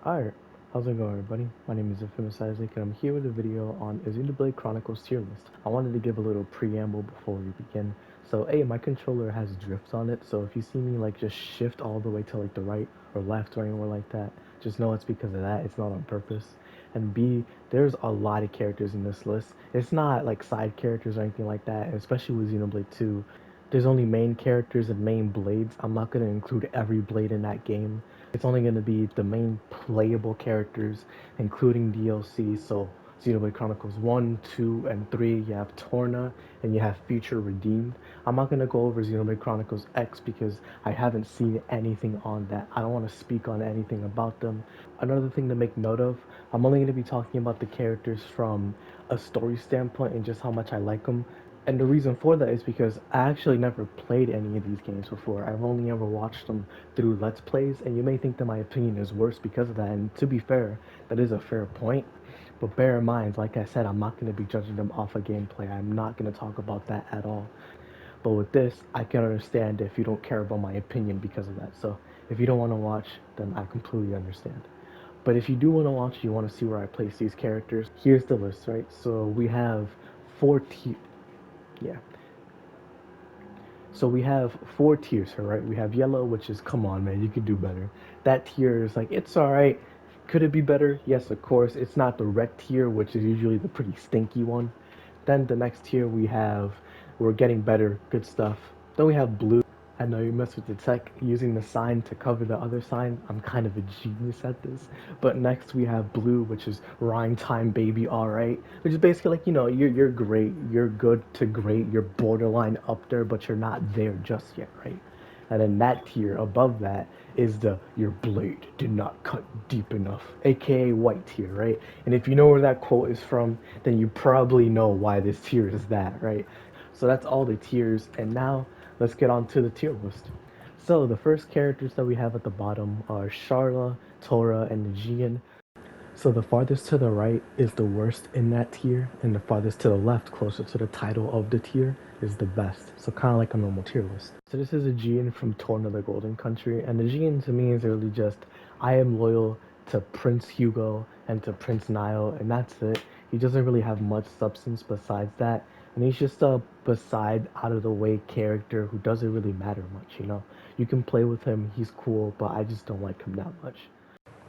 Alright, how's it going everybody? My name is Isaac and I'm here with a video on Xenoblade Chronicles Tierlist. I wanted to give a little preamble before we begin. So A, my controller has drift on it, so if you see me like just shift all the way to like the right or left or anywhere like that, just know it's because of that, it's not on purpose. And B, there's a lot of characters in this list. It's not like side characters or anything like that, and especially with Xenoblade 2. There's only main characters and main blades. I'm not going to include every blade in that game. It's only going to be the main playable characters, including DLC. So Xenoblade Chronicles 1, 2, and 3, you have Torna, and you have Future Redeemed. I'm not going to go over Xenoblade Chronicles X because I haven't seen anything on that. I don't want to speak on anything about them. Another thing to make note of, I'm only going to be talking about the characters from a story standpoint and just how much I like them. And the reason for that is because I actually never played any of these games before. I've only ever watched them through Let's Plays, and you may think that my opinion is worse because of that. And to be fair, that is a fair point. But bear in mind, like I said, I'm not going to be judging them off of gameplay. I'm not going to talk about that at all. But with this, I can understand if you don't care about my opinion because of that. So if you don't want to watch, then I completely understand. But if you do want to watch, you want to see where I place these characters, here's the list, right? So we have four tiers. Yeah, so we have four tiers here, right? We have yellow, which is come on, man, you could do better. That tier is like it's all right. Could it be better? Yes, of course. It's not the red tier, which is usually the pretty stinky one. Then the next tier we have we're getting better, good stuff. Then we have blue. I know you mess with the tech using the sign to cover the other sign. I'm kind of a genius at this. But next we have blue, which is Rhyme Time Baby Alright. Which is basically like, you're great, you're good to great, you're borderline up there, but you're not there just yet, right? And then that tier above that is the your blade did not cut deep enough, aka white tier, right? And if you know where that quote is from, then you probably know why this tier is that, right? So that's all the tiers, and now let's get on to the tier list. So the first characters that we have at the bottom are Sharla, Tora, and Jian. So the farthest to the right is the worst in that tier, and the farthest to the left, closer to the title of the tier, is the best. So kind of like a normal tier list. So this is a Gian from Torna, the Golden Country, and the Gian to me is really just I am loyal to Prince Hugo and to Prince Nile, and that's it. He doesn't really have much substance besides that, and he's just a beside out of the way character who doesn't really matter much. You can play with him, he's cool, but I just don't like him that much.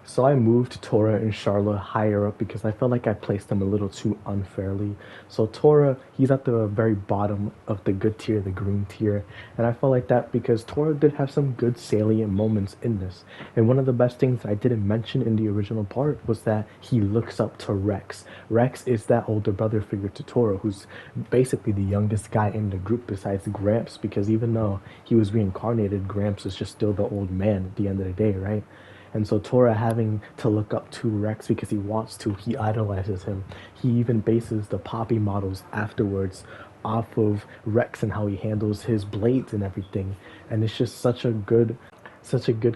So I moved Tora and Charlotte higher up because I felt like I placed them a little too unfairly. So Tora, he's at the very bottom of the good tier, the green tier, and I felt like that because Tora did have some good salient moments in this. And one of the best things I didn't mention in the original part was that he looks up to Rex. Rex is that older brother figure to Tora, who's basically the youngest guy in the group besides Gramps, because even though he was reincarnated, Gramps is just still the old man at the end of the day, right? And so Tora having to look up to Rex because he wants to, he idolizes him. He even bases the Poppy models afterwards off of Rex and how he handles his blades and everything. And it's just such a good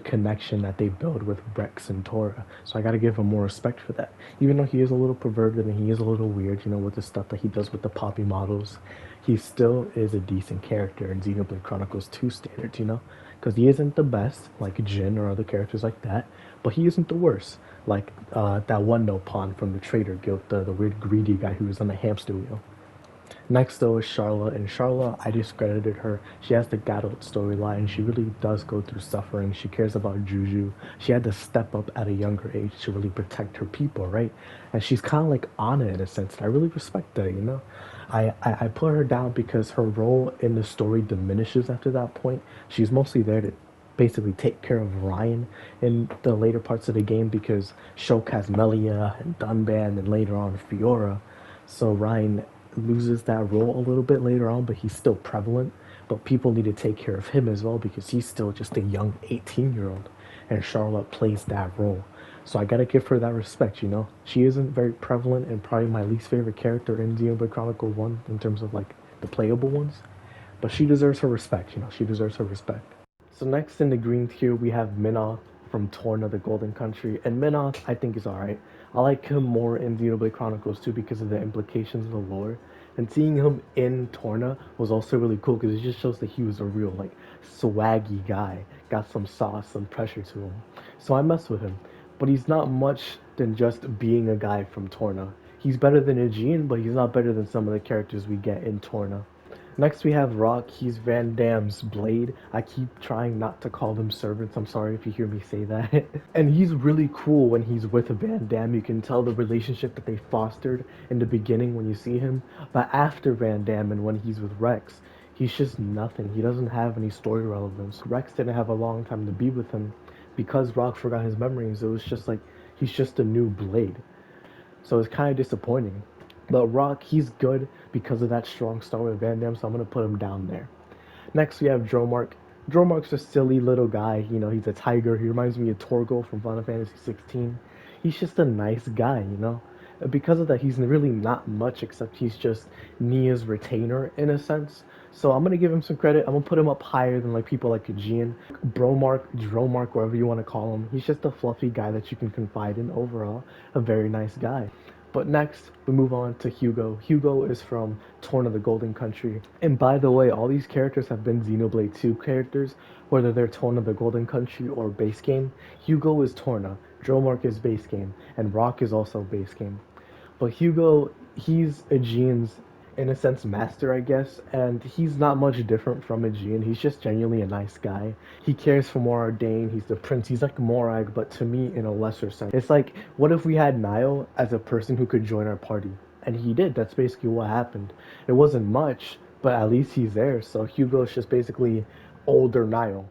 connection that they build with Rex and Tora. So I gotta give him more respect for that. Even though he is a little perverted and he is a little weird, with the stuff that he does with the Poppy models, he still is a decent character in Xenoblade Chronicles 2 standards. Because he isn't the best, like Jin or other characters like that, but he isn't the worst, like that one no pawn from the Trader Guild, the weird greedy guy who was on the hamster wheel. Next though is Charla, and Charla, I discredited her. She has the Gadot storyline. She really does go through suffering. She cares about Juju. She had to step up at a younger age to really protect her people, right? And she's kind of like Anna in a sense. And I really respect that. I put her down because her role in the story diminishes after that point. She's mostly there to basically take care of Ryan in the later parts of the game because Shulk has Melia and Dunban and later on Fiora. So Ryan loses that role a little bit later on, but he's still prevalent. But people need to take care of him as well because he's still just a young 18-year-old, and Charlotte plays that role. So I gotta give her that respect. She isn't very prevalent and probably my least favorite character in Xenoblade Chronicle 1 in terms of like the playable ones. But she deserves her respect. She deserves her respect. So next in the green tier we have Minna from Torna, the Golden Country, and Minna I think is alright. I like him more in Xenoblade Chronicles 2 because of the implications of the lore. And seeing him in Torna was also really cool because it just shows that he was a real like swaggy guy, got some sauce, some pressure to him. So I mess with him. but he's not much than just being a guy from Torna. He's better than Aegean, but he's not better than some of the characters we get in Torna. Next we have Rock. He's Van Damme's blade. I keep trying not to call them servants. I'm sorry if you hear me say that. And he's really cool when he's with Van Damme. You can tell the relationship that they fostered in the beginning when you see him. But after Van Damme and when he's with Rex, he's just nothing. He doesn't have any story relevance. Rex didn't have a long time to be with him because Rock forgot his memories. It was just like he's just a new blade. So it's kind of disappointing. But Rock, he's good because of that strong start with Van Damme, so I'm going to put him down there. Next, we have Dromark. Dromark's a silly little guy. You know, he's a tiger. He reminds me of Torgal from Final Fantasy 16. He's just a nice guy, you know? Because of that, he's really not much except he's just Nia's retainer in a sense. So I'm gonna give him some credit. I'm gonna put him up higher than like people like Aegean, Bromark, Dromark, whatever you want to call him. He's just a fluffy guy that you can confide in. Overall, a very nice guy. But next, we move on to Hugo. Hugo is from Torna the Golden Country. And by the way, all these characters have been Xenoblade 2 characters, whether they're Torna the Golden Country or base game. Hugo is Torna, Dromark is base game, and Rock is also base game. But Hugo, he's Aegean's, in a sense, master, I guess, and he's not much different from Aegean. He's just genuinely a nice guy. He cares for Moradane. He's the prince. He's like Morag, but to me, in a lesser sense. It's like, what if we had Niall as a person who could join our party? And he did. That's basically what happened. It wasn't much, but at least he's there. So Hugo's just basically older Niall.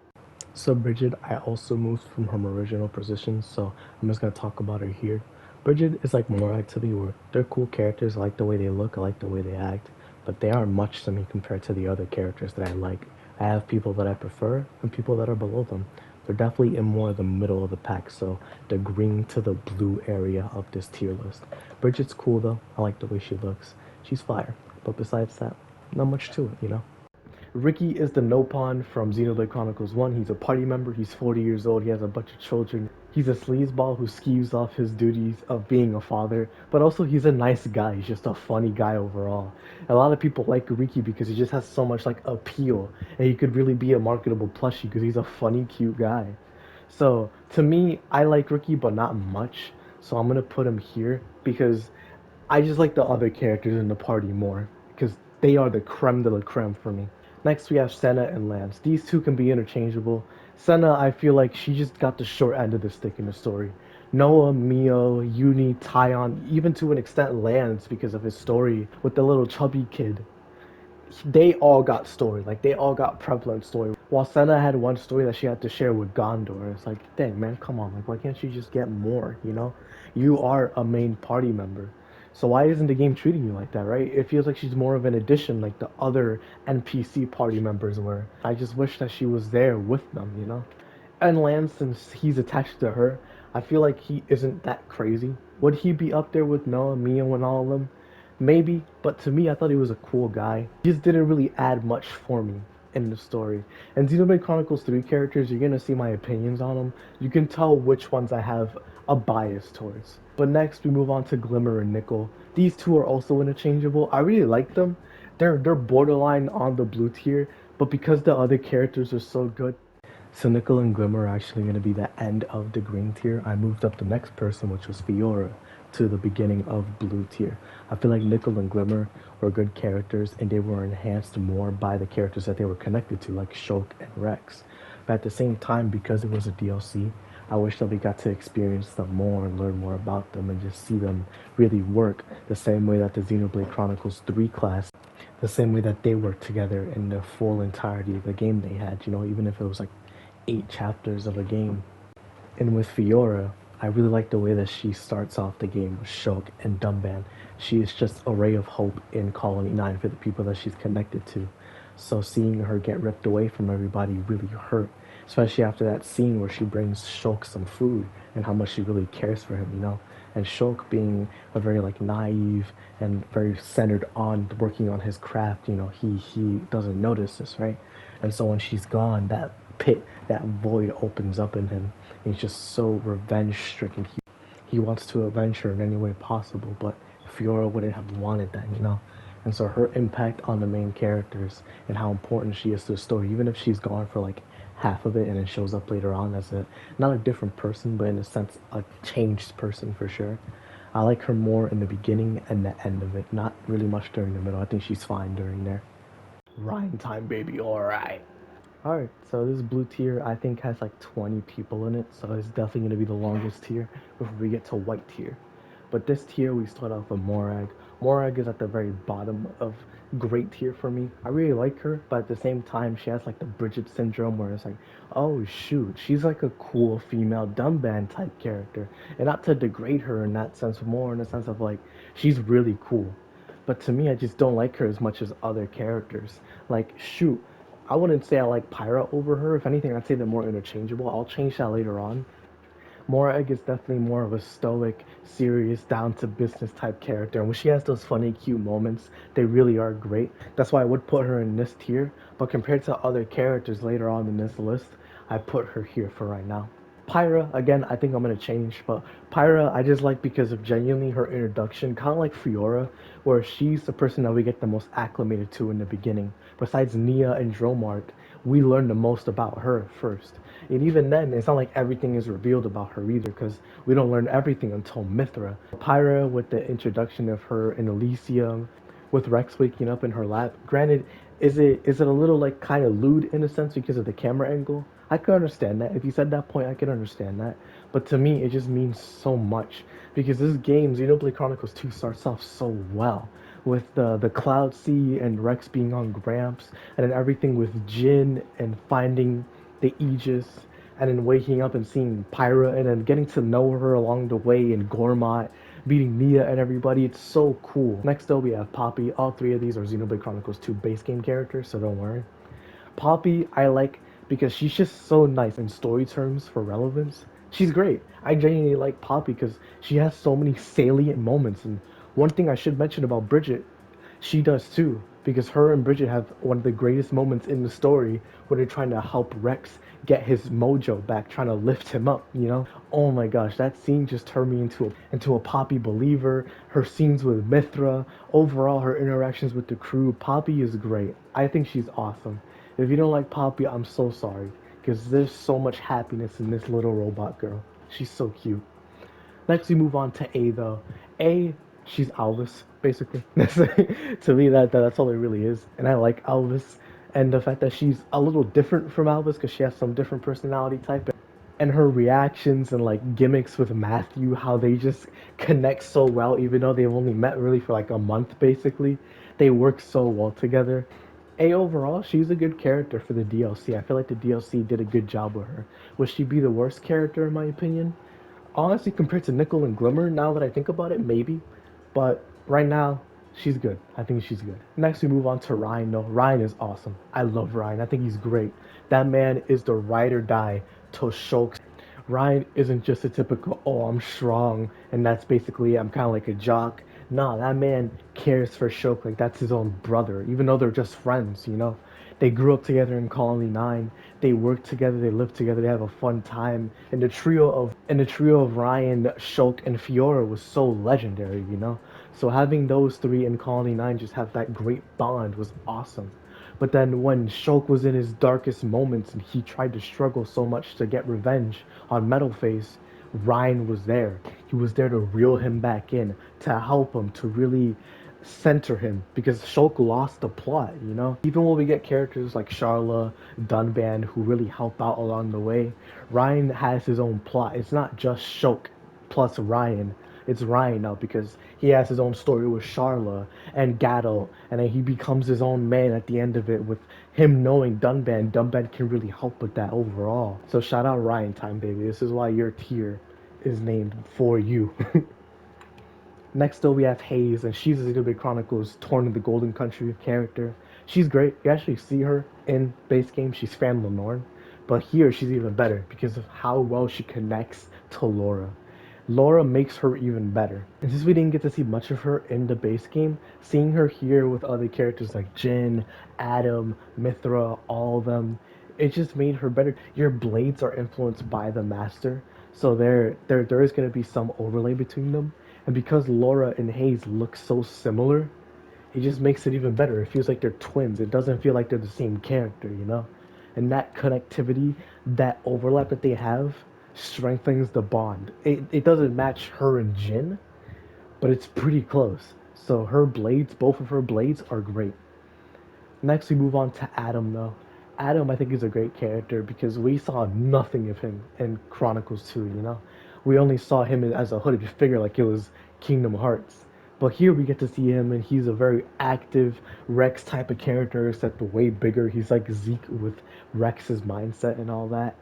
So Bridget, I also moved from her original position, so I'm just gonna talk about her here. Bridget is like Morag to me, where they're cool characters. I like the way they look, I like the way they act, but they aren't much to me compared to the other characters that I like. I have people that I prefer and people that are below them. They're definitely in more of the middle of the pack, so the green to the blue area of this tier list. Bridget's cool though. I like the way she looks. She's fire, but besides that, not much to it, you know. Ricky is the Nopon from Xenoblade Chronicles 1. He's a party member. He's 40 years old. He has a bunch of children. He's a sleazeball who skews off his duties of being a father, but also he's a nice guy. He's just a funny guy overall. A lot of people like Ricky because he just has so much like appeal, and he could really be a marketable plushie because he's a funny, cute guy. So to me, I like Ricky, but not much. So I'm gonna put him here because I just like the other characters in the party more because they are the creme de la creme for me. Next, we have Senna and Lance. These two can be interchangeable. Senna, I feel like she just got the short end of the stick in the story. Noah, Mio, Uni, Tyon, even to an extent Lance because of his story with the little chubby kid. They all got story, like they all got prevalent story. While Senna had one story that she had to share with Gondor. It's like, dang man, come on, like why can't you just get more, you know? You are a main party member. So why isn't the game treating you like that, right? It feels like she's more of an addition like the other NPC party members were. I just wish that she was there with them, you know? And Lance, since he's attached to her, I feel like he isn't that crazy. Would he be up there with Noah, Mio, and all of them? Maybe, but to me, I thought he was a cool guy. He just didn't really add much for me in the story. And Xenoblade Chronicles 3 characters, you're gonna see my opinions on them. You can tell which ones I have a bias towards. But next, we move on to Glimmer and Nickel. These two are also interchangeable. I really like them. They're borderline on the blue tier, but because the other characters are so good, so Nickel and Glimmer are actually going to be the end of the green tier. I moved up the next person, which was Fiora, to the beginning of blue tier. I feel like Nickel and Glimmer were good characters, and they were enhanced more by the characters that they were connected to, like Shulk and Rex. But at the same time, because it was a DLC, I wish that we got to experience them more and learn more about them and just see them really work the same way that the Xenoblade Chronicles 3 class, the same way that they worked together in the full entirety of the game they had, you know, even if it was like 8 chapters of a game. And with Fiora, I really like the way that she starts off the game with Shulk and Dumban. She is just a ray of hope in Colony 9 for the people that she's connected to. So seeing her get ripped away from everybody really hurt, especially after that scene where she brings Shulk some food and how much she really cares for him, you know. And Shulk being a very like naive and very centered on working on his craft, you know, he doesn't notice this, right? And so when she's gone, that pit, that void opens up in him. He's just so revenge stricken. He wants to avenge her in any way possible, but Fiora wouldn't have wanted that, you know? And so her impact on the main characters and how important she is to the story, even if she's gone for like half of it and it shows up later on as a not a different person, but in a sense a changed person for sure. I like her more in the beginning and the end of it, not really much during the middle. I think she's fine during there. Rhyme time, baby. All right. All right. So this blue tier, I think, has like 20 people in it. So it's definitely going to be the longest tier before we get to white tier. But this tier, we start off with Morag. Morag is at the very bottom of great tier for me. I really like her, but at the same time, she has like the Bridget syndrome where it's like, oh shoot, she's like a cool female dumb band type character. And not to degrade her in that sense, more in the sense of like, she's really cool. But to me, I just don't like her as much as other characters. Like, shoot, I wouldn't say I like Pyra over her. If anything, I'd say they're more interchangeable. I'll change that later on. Morag is definitely more of a stoic, serious, down to business type character. And when she has those funny, cute moments, they really are great. That's why I would put her in this tier. But compared to other characters later on in this list, I put her here for right now. Pyra, again, I think I'm gonna change, but Pyra I just like because of genuinely her introduction, kind of like Fiora, where she's the person that we get the most acclimated to in the beginning. Besides Nia and Dromart, we learn the most about her first. And even then, it's not like everything is revealed about her either, because we don't learn everything until Mithra. Pyra, with the introduction of her in Elysium, with Rex waking up in her lap. Granted, is it a little like kind of lewd in a sense because of the camera angle? I could understand that. If you said that point, I could understand that. But to me, it just means so much because this game, Xenoblade Chronicles 2, starts off so well with the Cloud Sea and Rex being on Gramps, and then everything with Jin and finding the Aegis, and then waking up and seeing Pyra, and then getting to know her along the way, and Gormat, beating Nia and everybody. It's so cool. Next up, we have Poppy. All three of these are Xenoblade Chronicles 2 base game characters, so don't worry. Poppy, I like because she's just so nice in story terms for relevance. She's great. I genuinely like Poppy because she has so many salient moments. And one thing I should mention about Bridget, she does too, because her and Bridget have one of the greatest moments in the story where they're trying to help Rex get his mojo back, trying to lift him up, you know? Oh my gosh, that scene just turned me into a Poppy believer. Her scenes with Mithra, overall her interactions with the crew, Poppy is great. I think she's awesome. If you don't like Poppy, I'm so sorry, because there's so much happiness in this little robot girl. She's so cute. Next, we move on to A though. A, she's Alvis, basically. To me, that's all it really is. And I like Alvis, and the fact that she's a little different from Alvis because she has some different personality type, and her reactions and like gimmicks with Matthew, how they just connect so well, even though they've only met really for like a month, basically. They work so well together. A overall, she's a good character for the DLC. I feel like the DLC did a good job with her. Would she be the worst character in my opinion? Honestly, compared to Nickel and Glimmer, now that I think about it, maybe. But right now, she's good. I think she's good. Next, we move on to Ryan. No, Ryan is awesome. I love Ryan. I think he's great. That man is the ride or die to Shulk's. Ryan isn't just a typical, oh, I'm strong, and that's basically, I'm kind of like a jock. Nah, that man cares for Shulk like that's his own brother, even though they're just friends, you know? They grew up together in Colony 9. They work together, they live together, they have a fun time. And the trio of Ryan, Shulk, and Fiora was so legendary, you know? So having those three in Colony 9 just have that great bond was awesome. But then when Shulk was in his darkest moments and he tried to struggle so much to get revenge on Metalface, Ryan was there. He was there to reel him back in, to help him, to really center him because Shulk lost the plot, you know? Even when we get characters like Sharla, Dunban who really help out along the way, Ryan has his own plot. It's not just Shulk plus Ryan. It's Ryan now because he has his own story with Sharla and Gatto, and then he becomes his own man at the end of it with him knowing Dunban. Dunban can really help with that overall. So shout out Ryan time, baby. This is why your tier is named for you. Next up, we have Hayes, and she's a Xenoblade Chronicles Torna the Golden Country character. She's great. You actually see her in base game. She's Fran Lenorn. But here, she's even better because of how well she connects to Laura. Laura makes her even better. And since we didn't get to see much of her in the base game, seeing her here with other characters like Jin, Adam, Mithra, all of them, it just made her better. Your blades are influenced by the master, so there is going to be some overlay between them. And because Laura and Hayes look so similar, it just makes it even better. It feels like they're twins. It doesn't feel like they're the same character, you know? and that connectivity, that overlap that they have, strengthens the bond. It doesn't match her and Jin, but it's pretty close. So her blades, both of her blades, are great. Next, we move on to Adam, though. Adam, I think, is a great character because we saw nothing of him in Chronicles 2, you know? We only saw him as a hooded figure like it was Kingdom Hearts. But here we get to see him, and he's a very active Rex type of character, except way bigger. He's like Zeke with Rex's mindset and all that.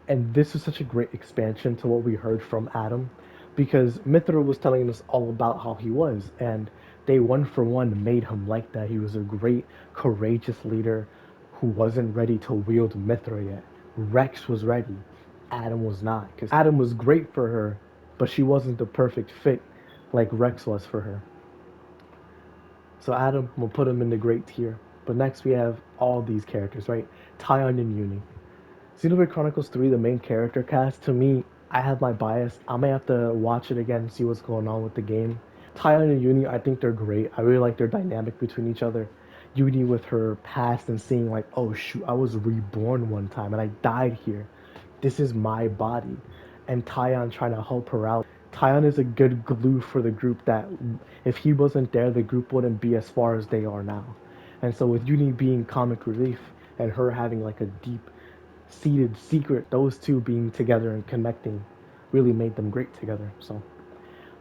And this was such a great expansion to what we heard from Adam because Mithra was telling us all about how he was, and they one for one made him like that. He was a great, courageous leader who wasn't ready to wield Mithra yet. Rex was ready, Adam was not, because Adam was great for her, but she wasn't the perfect fit like Rex was for her. So Adam, we'll put him in the great tier. But next we have all these characters, right? Tyon and Uni. Xenoblade Chronicles 3, the main character cast, to me, I have my bias. I may have to watch it again and see what's going on with the game. Tyon and Uni, I think they're great. I really like their dynamic between each other. Uni with her past and seeing like, oh shoot, I was reborn one time and I died here. This is my body. And Tyon trying to help her out. Tyon is a good glue for the group that if he wasn't there, the group wouldn't be as far as they are now. And so with Uni being comic relief and her having like a deep seated secret, those two being together and connecting really made them great together. So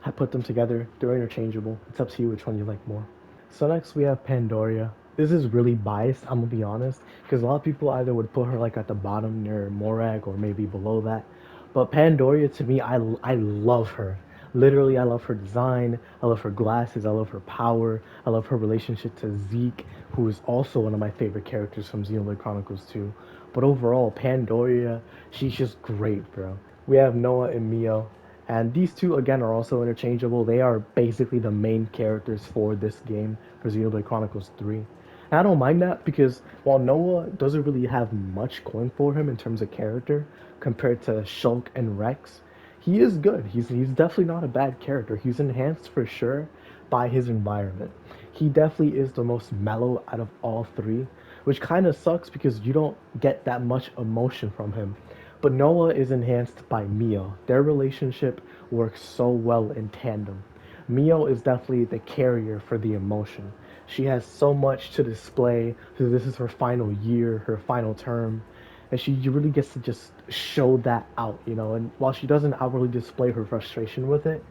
I put them together. They're interchangeable. It's up to you which one you like more. So next we have Pandoria. This is really biased, I'm gonna be honest, because a lot of people either would put her like at the bottom near Morag or maybe below that. But Pandoria to me, I love her. Literally, I love her design. I love her glasses. I love her power. I love her relationship to Zeke, who is also one of my favorite characters from Xenoblade Chronicles 2. But overall, Pandoria, she's just great, bro. We have Noah and Mio, and these two again are also interchangeable. They are basically the main characters for this game for Xenoblade Chronicles 3. And I don't mind that because while Noah doesn't really have much going for him in terms of character compared to Shulk and Rex, he is good. He's definitely not a bad character. He's enhanced for sure by his environment. He definitely is the most mellow out of all three, which kind of sucks because you don't get that much emotion from him. But Noah is enhanced by Mio. Their relationship works so well in tandem. Mio is definitely the carrier for the emotion. She has so much to display. So this is her final year, her final term, and she really gets to just show that out, you know. And while she doesn't outwardly display her frustration with it,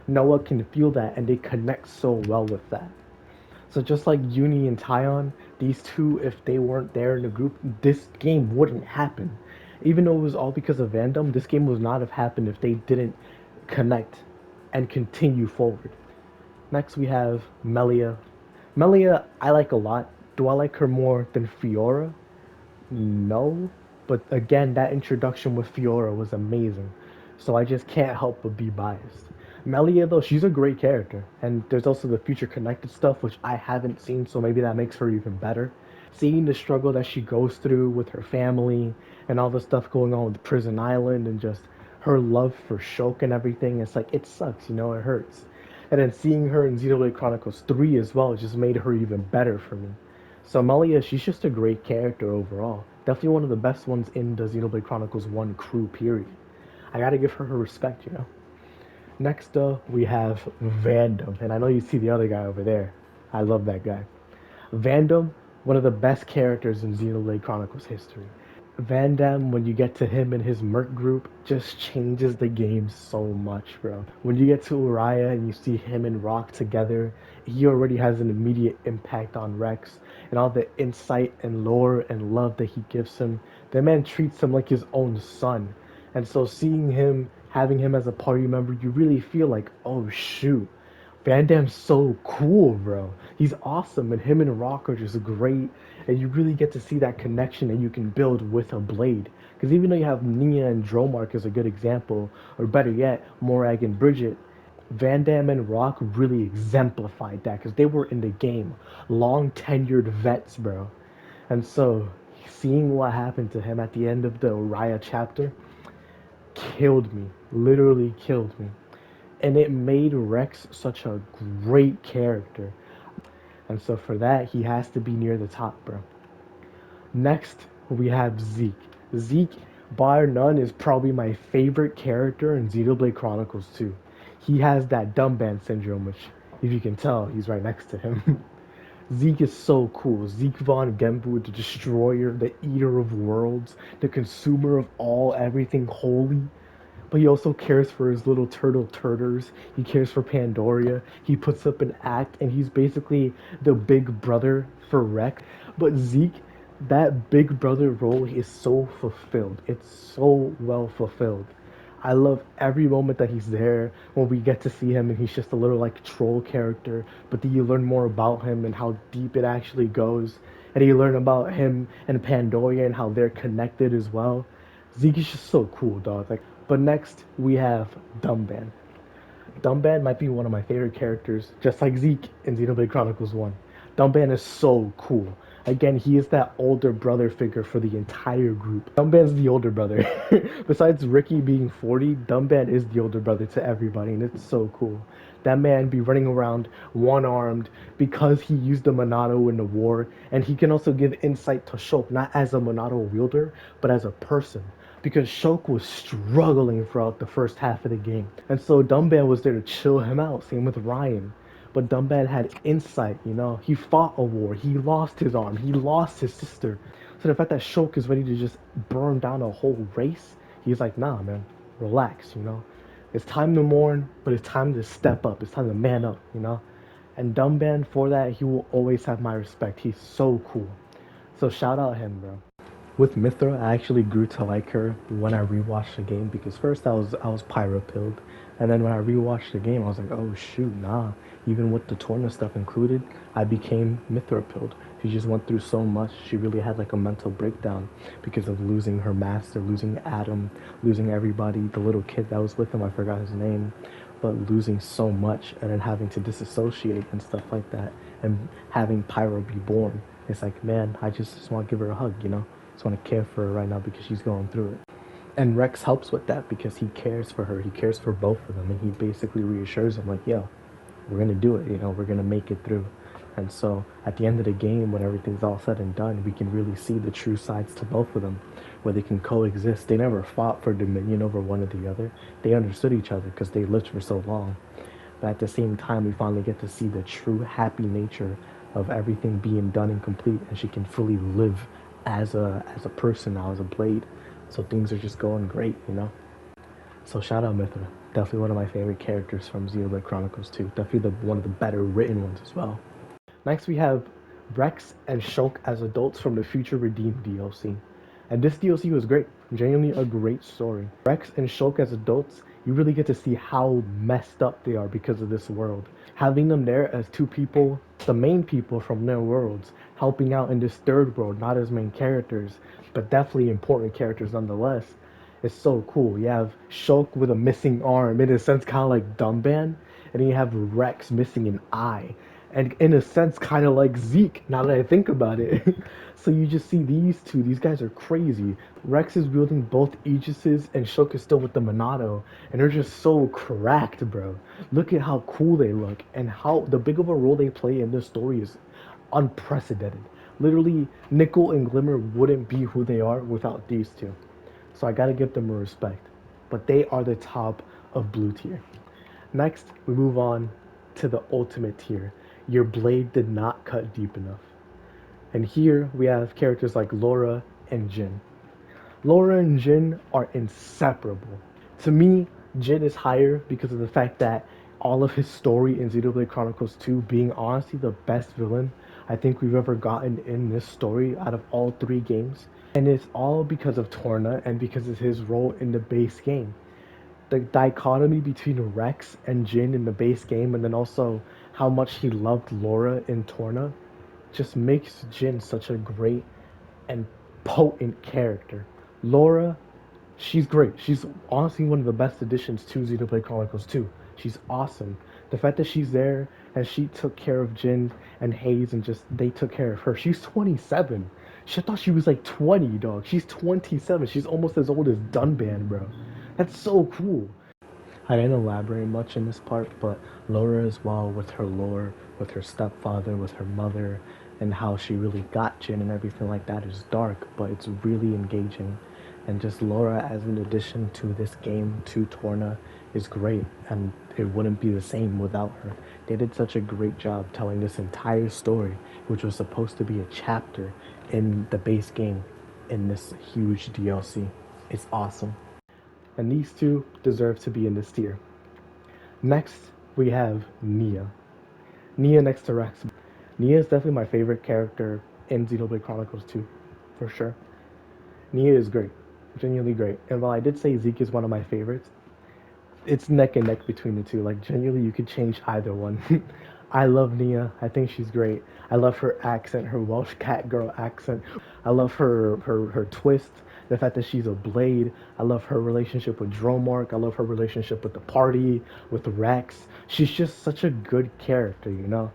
Noah can feel that, and they connect so well with that. So just like Uni and Tyon, these two, if they weren't there in the group, this game wouldn't happen. Even though it was all because of Vandom, this game would not have happened if they didn't connect and continue forward. Next we have Melia. Melia, I like a lot. Do I like her more than Fiora? No. But again, that introduction with Fiora was amazing. So I just can't help but be biased. Melia, though, she's a great character. And there's also the future connected stuff, which I haven't seen, so maybe that makes her even better. Seeing the struggle that she goes through with her family and all the stuff going on with Prison Island and just her love for Shulk and everything, it's like, it sucks, you know, it hurts. And then seeing her in Xenoblade Chronicles 3 as well just made her even better for me. So Melia, she's just a great character overall. Definitely one of the best ones in the Xenoblade Chronicles 1 crew, period. I gotta give her respect, you know. Next up, we have Vandom. And I know you see the other guy over there. I love that guy. Vandom, one of the best characters in Xenoblade Chronicles history. Van Damme, when you get to him and his Merc group, just changes the game so much, bro. When you get to Uriah and you see him and Rock together, he already has an immediate impact on Rex, and all the insight and lore and love that he gives him. The man treats him like his own son. And so seeing him, having him as a party member, you really feel like, oh shoot, Van Damme's so cool, bro. He's awesome, and him and Rock are just great, and you really get to see that connection that you can build with a blade. Because even though you have Nia and Dromark as a good example, or better yet, Morag and Bridget, Van Damme and Rock really exemplified that because they were in the game. Long tenured vets, bro. And so, seeing what happened to him at the end of the Raya chapter killed me. Literally killed me. And it made Rex such a great character. And so for that, he has to be near the top, bro. Next, we have Zeke. Zeke, bar none, is probably my favorite character in Xenoblade Chronicles 2. He has that dumb band syndrome, which, if you can tell, he's right next to him. Zeke is so cool. Zeke von Genbu, the destroyer, the eater of worlds, the consumer of all everything holy. But he also cares for his little turtle turters. He cares for Pandoria. He puts up an act, and he's basically the big brother for Rex. But Zeke, that big brother role is so fulfilled. It's so well fulfilled. I love every moment that he's there when we get to see him and he's just a little like troll character, but then you learn more about him and how deep it actually goes. And you learn about him and Pandoria and how they're connected as well. Zeke is just so cool, dog. Like, but next we have Dumban. Dumban might be one of my favorite characters, just like Zeke in Xenoblade Chronicles 1. Dumban is so cool. Again, he is that older brother figure for the entire group. Dumban's the older brother. Besides Ricky being 40, Dumban is the older brother to everybody, and it's so cool. That man be running around one-armed because he used the Monado in the war, and he can also give insight to Shulk, not as a Monado wielder, but as a person because Shulk was struggling throughout the first half of the game. And so Dumban was there to chill him out, same with Ryan. But Dumban had insight, you know. He fought a war, he lost his arm, he lost his sister. So the fact that Shulk is ready to just burn down a whole race, he's like, nah, man, relax, you know. It's time to mourn, but it's time to step up. It's time to man up, you know. And Dumban, for that, he will always have my respect. He's so cool. So shout out him, bro. With Mithra, I actually grew to like her when I rewatched the game because first I was pyro pilled, and then when I rewatched the game, I was like, oh shoot, nah. Even with the Torna stuff included, I became Mithra pilled. She just went through so much. She really had like a mental breakdown because of losing her master, losing Adam, losing everybody. The little kid that was with him, I forgot his name, but losing so much and then having to disassociate and stuff like that, and having Pyro be born. It's like, man, I just want to give her a hug, you know. Just want to care for her right now because she's going through it. And Rex helps with that because he cares for her. He cares for both of them, and he basically reassures them like, yo, we're gonna do it. You know, we're gonna make it through. And so at the end of the game, when everything's all said and done, we can really see the true sides to both of them, where they can coexist. They never fought for dominion over one or the other. They understood each other because they lived for so long. But at the same time, we finally get to see the true happy nature of everything being done and complete, and she can fully live as a person now, as a blade. So things are just going great, you know. So shout out Mithra. Definitely one of my favorite characters from Xenoblade Chronicles 2. Definitely one of the better written ones as well. Next we have Rex and Shulk as adults from the Future Redeemed DLC. And this DLC was great. Genuinely a great story. Rex and Shulk as adults, you really get to see how messed up they are because of this world. Having them there as two people, the main people from their worlds, helping out in this third world, not as main characters, but definitely important characters nonetheless. It's so cool. You have Shulk with a missing arm, in a sense kind of like Dumban, and then you have Rex missing an eye. And in a sense, kind of like Zeke, now that I think about it. So you just see these two, these guys are crazy. Rex is wielding both Aegises, and Shulk is still with the Monado, and they're just so cracked, bro. Look at how cool they look, and how the big of a role they play in this story is unprecedented. Literally, Nickel and Glimmer wouldn't be who they are without these two. So I gotta give them a respect. But they are the top of blue tier. Next, we move on to the ultimate tier. Your blade did not cut deep enough. And here we have characters like Laura and Jin. Laura and Jin are inseparable. To me, Jin is higher because of the fact that all of his story in Xenoblade Chronicles 2 being honestly the best villain I think we've ever gotten in this story out of all three games. And it's all because of Torna and because of his role in the base game. The dichotomy between Rex and Jin in the base game, and then also how much he loved Laura in Torna, just makes Jin such a great and potent character. Laura, she's great. She's honestly one of the best additions to Xenoblade Chronicles 2. She's awesome. The fact that she's there and she took care of Jin and Hayes and just they took care of her. She's 27. She thought she was like 20, dog. She's 27. She's almost as old as Dunban, bro. That's so cool. I didn't elaborate much in this part, but Laura as well, with her lore, with her stepfather, with her mother, and how she really got Jin and everything like that is dark, but it's really engaging. And just Laura as an addition to this game, to Torna, is great, and it wouldn't be the same without her. They did such a great job telling this entire story, which was supposed to be a chapter in the base game, in this huge DLC. It's awesome. And these two deserve to be in this tier. Next, we have Nia. Nia next to Rex. Nia is definitely my favorite character in Xenoblade Chronicles 2, for sure. Nia is great, genuinely great. And while I did say Zeke is one of my favorites, it's neck and neck between the two. Like, genuinely, you could change either one. I love Nia. I think she's great. I love her accent, her Welsh cat girl accent. I love her twist, the fact that she's a blade. I love her relationship with Dromark. I love her relationship with the party, with Rex. She's just such a good character, you know?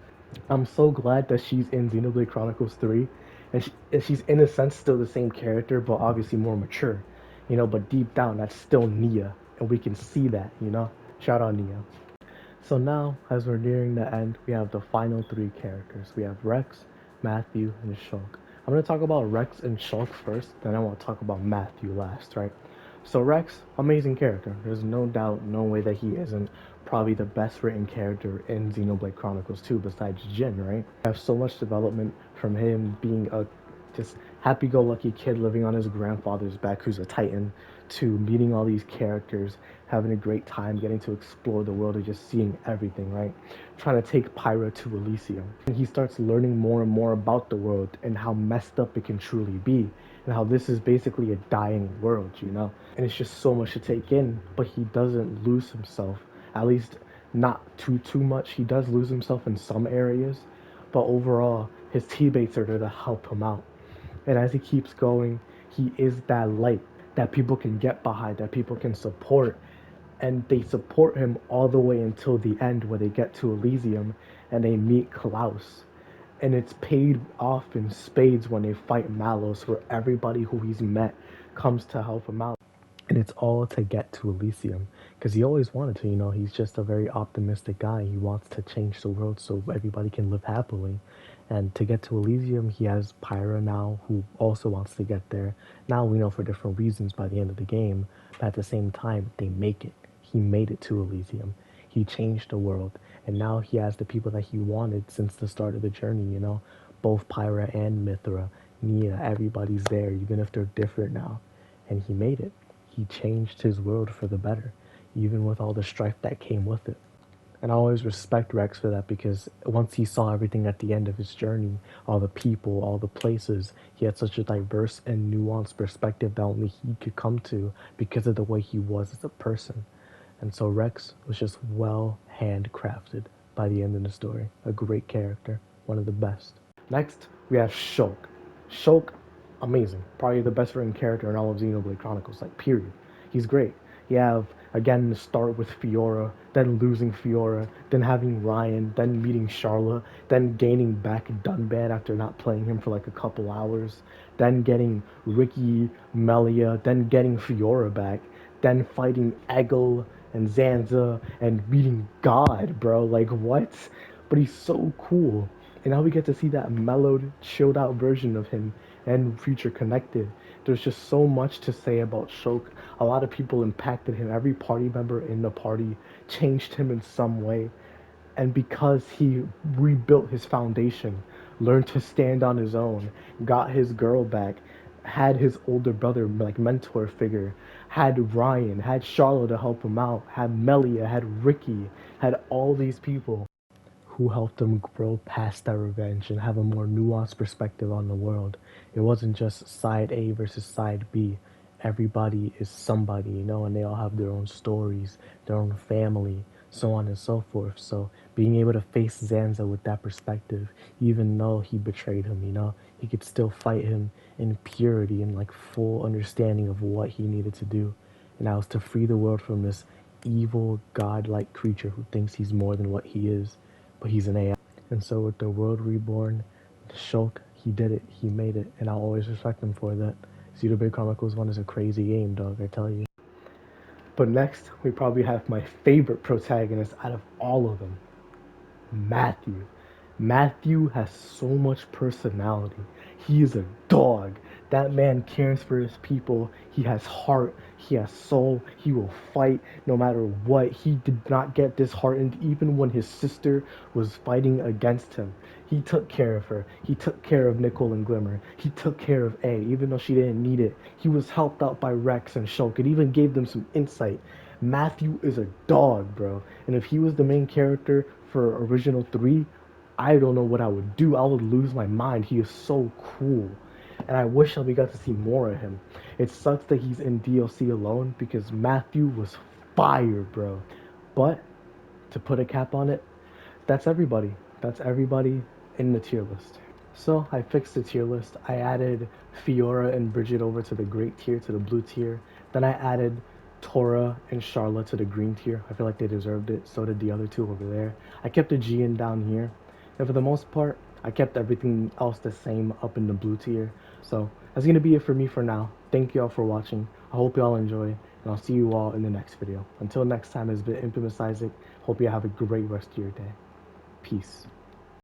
I'm so glad that she's in Xenoblade Chronicles 3. And she's, in a sense, still the same character, but obviously more mature. You know, but deep down, that's still Nia. And we can see that, you know? Shout out Nia. So now, as we're nearing the end, we have the final three characters. We have Rex, Matthew, and Shulk. I'm going to talk about Rex and Shulk first, then I want to talk about Matthew last, right? So Rex, amazing character. There's no doubt, no way that he isn't probably the best written character in Xenoblade Chronicles 2 besides Jin, right? I have so much development from him being a just happy-go-lucky kid living on his grandfather's back who's a titan, to meeting all these characters, having a great time, getting to explore the world and just seeing everything, right? Trying to take Pyra to Elysium. And he starts learning more and more about the world and how messed up it can truly be, and how this is basically a dying world, you know? And it's just so much to take in, but he doesn't lose himself. At least not too much. He does lose himself in some areas, but overall, his teammates are there to help him out. And as he keeps going, he is that light that people can get behind, that people can support. And they support him all the way until the end where they get to Elysium and they meet Klaus. And it's paid off in spades when they fight Malos, where everybody who he's met comes to help him out. And it's all to get to Elysium because he always wanted to, you know, he's just a very optimistic guy. He wants to change the world so everybody can live happily. And to get to Elysium, he has Pyra now, who also wants to get there. Now we know for different reasons by the end of the game, but at the same time, they make it. He made it to Elysium. He changed the world, and now he has the people that he wanted since the start of the journey, you know? Both Pyra and Mithra, Nia, everybody's there, even if they're different now. And he made it. He changed his world for the better, even with all the strife that came with it. And I always respect Rex for that because once he saw everything at the end of his journey, all the people, all the places, he had such a diverse and nuanced perspective that only he could come to because of the way he was as a person. And so Rex was just well handcrafted by the end of the story. A great character, one of the best. Next, we have Shulk. Shulk, amazing. Probably the best written character in all of Xenoblade Chronicles, like, period. He's great. You have, again, the start with Fiora, then losing Fiora, then having Ryan, then meeting Charlotte, then gaining back Dunban after not playing him for like a couple hours, then getting Ricky, Melia, then getting Fiora back, then fighting Eggle and Zanza and meeting God, bro. Like, what? But he's so cool. And now we get to see that mellowed, chilled out version of him and Future Connected. There's just so much to say about Shulk. A lot of people impacted him. Every party member in the party changed him in some way. And because he rebuilt his foundation, learned to stand on his own, got his girl back, had his older brother like mentor figure, had Ryan, had Charlotte to help him out, had Melia, had Ricky, had all these people who helped him grow past that revenge and have a more nuanced perspective on the world. It wasn't just side A versus side B. Everybody is somebody, you know, and they all have their own stories, their own family, so on and so forth. So being able to face Zanza with that perspective, even though he betrayed him, you know, he could still fight him in purity and like full understanding of what he needed to do. And that was to free the world from this evil, godlike creature who thinks he's more than what he is, but he's an AI. And so with the world reborn, Shulk, he did it, he made it, and I'll always respect him for that. Xenoblade Chronicles 1 is a crazy game, dog, I tell you. But next, we probably have my favorite protagonist out of all of them, Matthew. Matthew has so much personality. He is a dog. That man cares for his people. He has heart. He has soul. He will fight no matter what. He did not get disheartened even when his sister was fighting against him. He took care of her. He took care of Nicole and Glimmer. He took care of A, even though she didn't need it. He was helped out by Rex and Shulk. It even gave them some insight. Matthew is a dog, bro. And if he was the main character for Original 3, I don't know what I would do. I would lose my mind. He is so cool. And I wish that we got to see more of him. It sucks that he's in DLC alone because Matthew was fire, bro. But to put a cap on it, that's everybody. That's everybody in the tier list. So I fixed the tier list. I added Fiora and Bridget over to the great tier, to the blue tier. Then I added Tora and Charlotte to the green tier. I feel like they deserved it. So did the other two over there. I kept the Gian down here. And for the most part, I kept everything else the same up in the blue tier. So that's going to be it for me for now. Thank you all for watching. I hope you all enjoy. And I'll see you all in the next video. Until next time, it's been Infamous Isaac. Hope you have a great rest of your day. Peace.